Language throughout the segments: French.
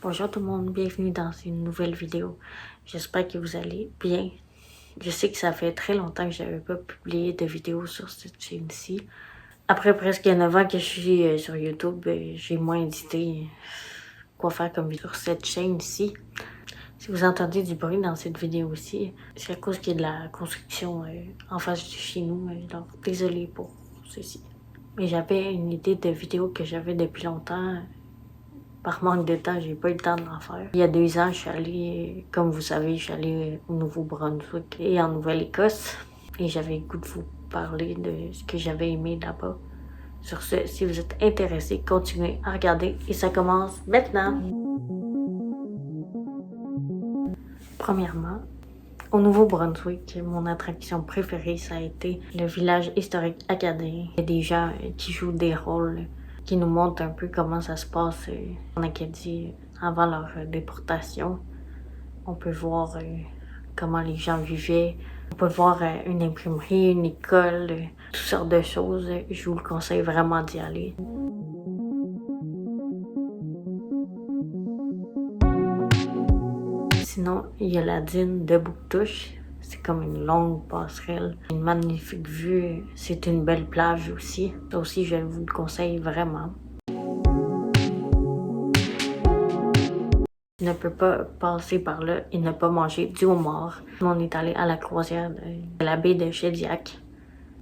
Bonjour tout le monde, bienvenue dans une nouvelle vidéo. J'espère que vous allez bien. Je sais que ça fait très longtemps que je n'avais pas publié de vidéo sur cette chaîne-ci. Après presque 9 ans que je suis sur YouTube, j'ai moins édité quoi faire comme vidéo sur cette chaîne-ci. Si vous entendez du bruit dans cette vidéo-ci, c'est à cause qu'il y a de la construction en face de chez nous. Donc désolé pour ceci. Mais j'avais une idée de vidéo que j'avais depuis longtemps. Par manque de temps, j'ai pas eu le temps de l'en faire. Il y a 2 ans, je suis allée, comme vous savez, je suis allée au Nouveau-Brunswick et en Nouvelle-Écosse. Et j'avais le goût de vous parler de ce que j'avais aimé là-bas. Sur ce, si vous êtes intéressés, continuez à regarder et ça commence maintenant. Premièrement, au Nouveau-Brunswick, mon attraction préférée, ça a été le village historique acadien. Il y a des gens qui jouent des rôles, qui nous montrent un peu comment ça se passe en Acadie avant leur déportation. On peut voir comment les gens vivaient. On peut voir une imprimerie, une école, toutes sortes de choses. Je vous le conseille vraiment d'y aller. Sinon, il y a la dune de Bouctouche. C'est comme une longue passerelle. Une magnifique vue. C'est une belle plage aussi. Ça aussi, je vous le conseille vraiment. Ne peut pas passer par là et ne pas manger du homard. On est allé à la croisière de la baie de Shediac.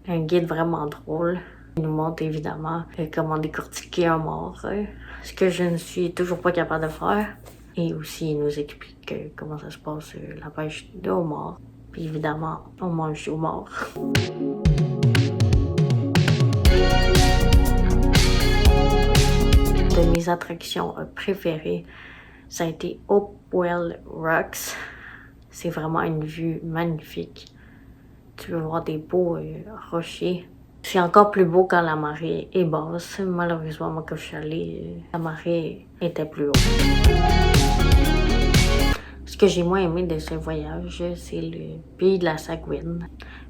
Un guide vraiment drôle. Il nous montre évidemment comment décortiquer un homard. Ce que je ne suis toujours pas capable de faire. Et aussi, il nous explique comment ça se passe la pêche de homard. Puis évidemment, on mange du homard. De mes attractions préférées, ça a été Hopewell Rocks. C'est vraiment une vue magnifique. Tu peux voir des beaux rochers. C'est encore plus beau quand la marée est basse. Malheureusement, moi, quand je suis allée, la marée était plus haute. Ce que j'ai moins aimé de ce voyage, c'est le pays de la Saguenay.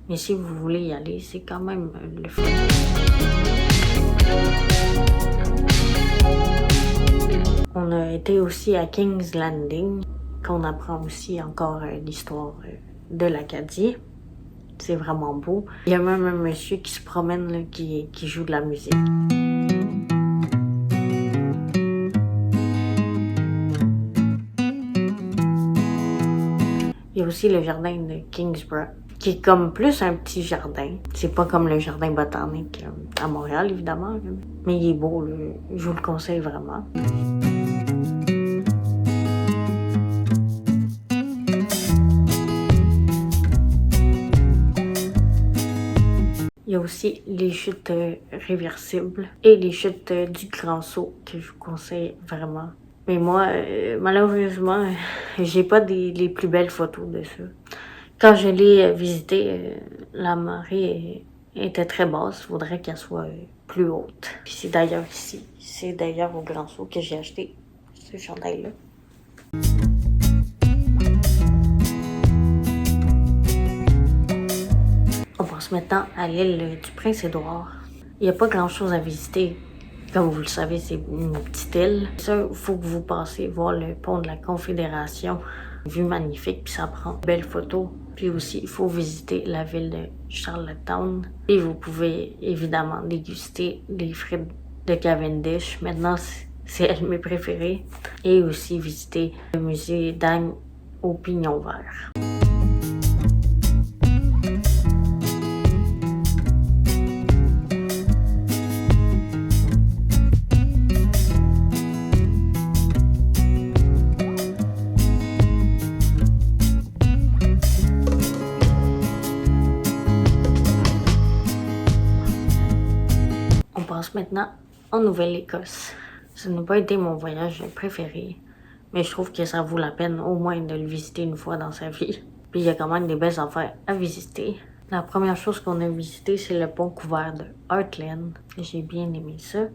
Mais si vous voulez y aller, c'est quand même le fun. On a été aussi à King's Landing, qu'on apprend aussi encore l'histoire de l'Acadie. C'est vraiment beau. Il y a même un monsieur qui se promène, là, qui joue de la musique. Il y a aussi le jardin de Kingsborough, qui est comme plus un petit jardin. C'est pas comme le jardin botanique à Montréal, évidemment. Mais il est beau, là. Je vous le conseille vraiment. Il y a aussi les chutes réversibles et les chutes du Grand Saut que je vous conseille vraiment. Mais moi, malheureusement, j'ai pas les plus belles photos de ça. Quand je l'ai visité, la marée était très basse. Il faudrait qu'elle soit plus haute. Puis c'est d'ailleurs ici. C'est d'ailleurs au Grand Saut que j'ai acheté ce chandail-là. On passe maintenant à l'île du Prince-Édouard. Il n'y a pas grand-chose à visiter. Comme vous le savez, c'est une petite île. Ça, il faut que vous passiez voir le pont de la Confédération. Vue magnifique, puis ça prend de belles photos. Puis aussi, il faut visiter la ville de Charlottetown. Et vous pouvez évidemment déguster les frites de Cavendish. Maintenant, c'est elles mes préférées. Et aussi visiter le musée d'Anne au Pignon Vert. On passe maintenant en Nouvelle-Écosse. Ça n'a pas été mon voyage préféré, mais je trouve que ça vaut la peine au moins de le visiter une fois dans sa vie. Puis il y a quand même des belles affaires à visiter. La première chose qu'on a visité, c'est le pont couvert de Heartland. J'ai bien aimé ça.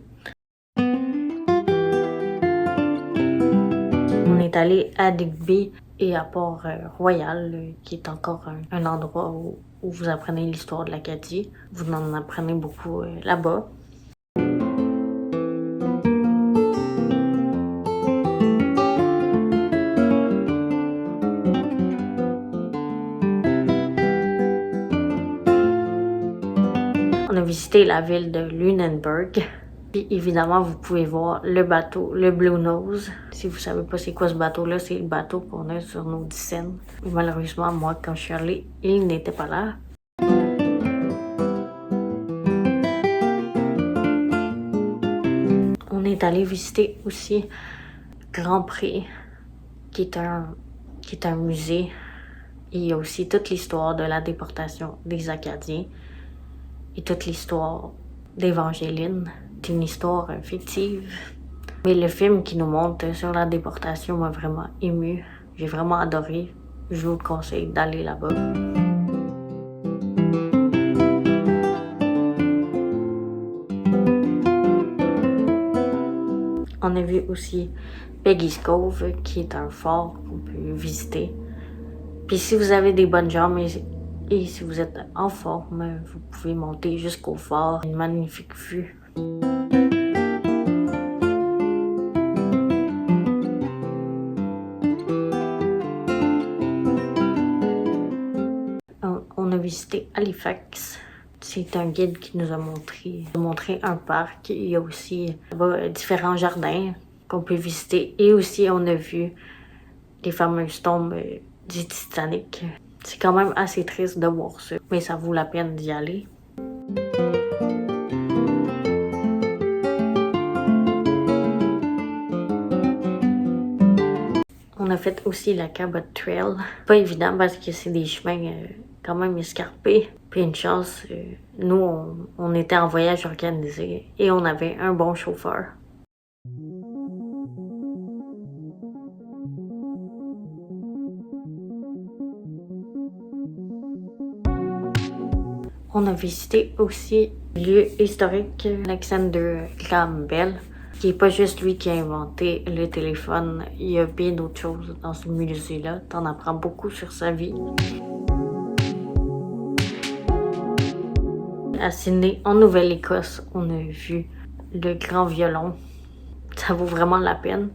On est allé à Digby et à Port-Royal, qui est encore un endroit où vous apprenez l'histoire de l'Acadie. Vous en apprenez beaucoup là-bas. visité la ville de Lunenburg. Puis évidemment, vous pouvez voir le bateau, le Blue Nose. Si vous savez pas c'est quoi ce bateau-là, c'est le bateau qu'on a sur nos scènes. Malheureusement, moi, quand je suis allée, il n'était pas là. On est allé visiter aussi Grand Prix, qui est un musée. Et il y a aussi toute l'histoire de la déportation des Acadiens et toute l'histoire d'Évangéline. C'est une histoire fictive. Mais le film qui nous montre sur la déportation m'a vraiment ému. J'ai vraiment adoré. Je vous le conseille d'aller là-bas. On a vu aussi Peggy's Cove, qui est un fort qu'on peut visiter. Puis si vous avez des bonnes jambes et si vous êtes en forme, vous pouvez monter jusqu'au fort. Une magnifique vue. On a visité Halifax. C'est un guide qui nous a montré un parc. Il y a aussi différents jardins qu'on peut visiter. Et aussi, on a vu les fameuses tombes du Titanic. C'est quand même assez triste de voir ça, mais ça vaut la peine d'y aller. On a fait aussi la Cabot Trail. Pas évident parce que c'est des chemins quand même escarpés. Puis une chance, nous, on était en voyage organisé et on avait un bon chauffeur. On a visité aussi le lieu historique Alexander Graham Bell, qui n'est pas juste lui qui a inventé le téléphone. Il y a bien d'autres choses dans ce musée-là. T'en apprends beaucoup sur sa vie. À Sydney, en Nouvelle-Écosse, on a vu le grand violon. Ça vaut vraiment la peine.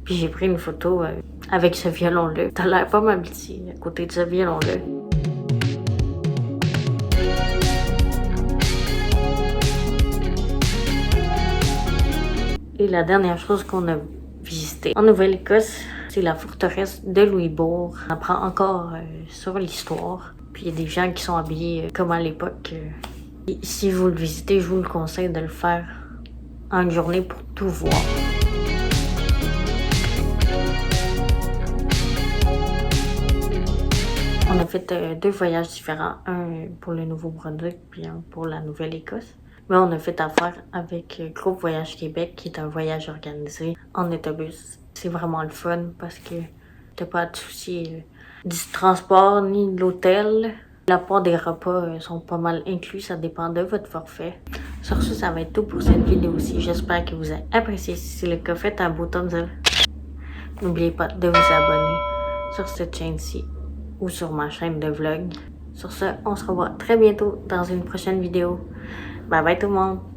Puis j'ai pris une photo avec ce violon-là. T'as l'air pas mal petit à côté de ce violon-là. Et la dernière chose qu'on a visitée en Nouvelle-Écosse, c'est la forteresse de Louisbourg. On apprend encore sur l'histoire. Puis il y a des gens qui sont habillés comme à l'époque. Et si vous le visitez, je vous le conseille de le faire en une journée pour tout voir. On a fait 2 voyages différents, un pour le Nouveau-Brunswick puis un pour la Nouvelle-Écosse. Mais on a fait affaire avec Groupe Voyage Québec, qui est un voyage organisé en autobus. C'est vraiment le fun parce que t'as pas à te soucier du transport ni de l'hôtel. La part des repas sont pas mal inclus, ça dépend de votre forfait. Sur ce, ça va être tout pour cette vidéo-ci. J'espère que vous avez apprécié. Si c'est le cas, faites un beau thumbs up. N'oubliez pas de vous abonner sur cette chaîne-ci ou sur ma chaîne de vlog. Sur ce, on se revoit très bientôt dans une prochaine vidéo. Bye bye tout le monde!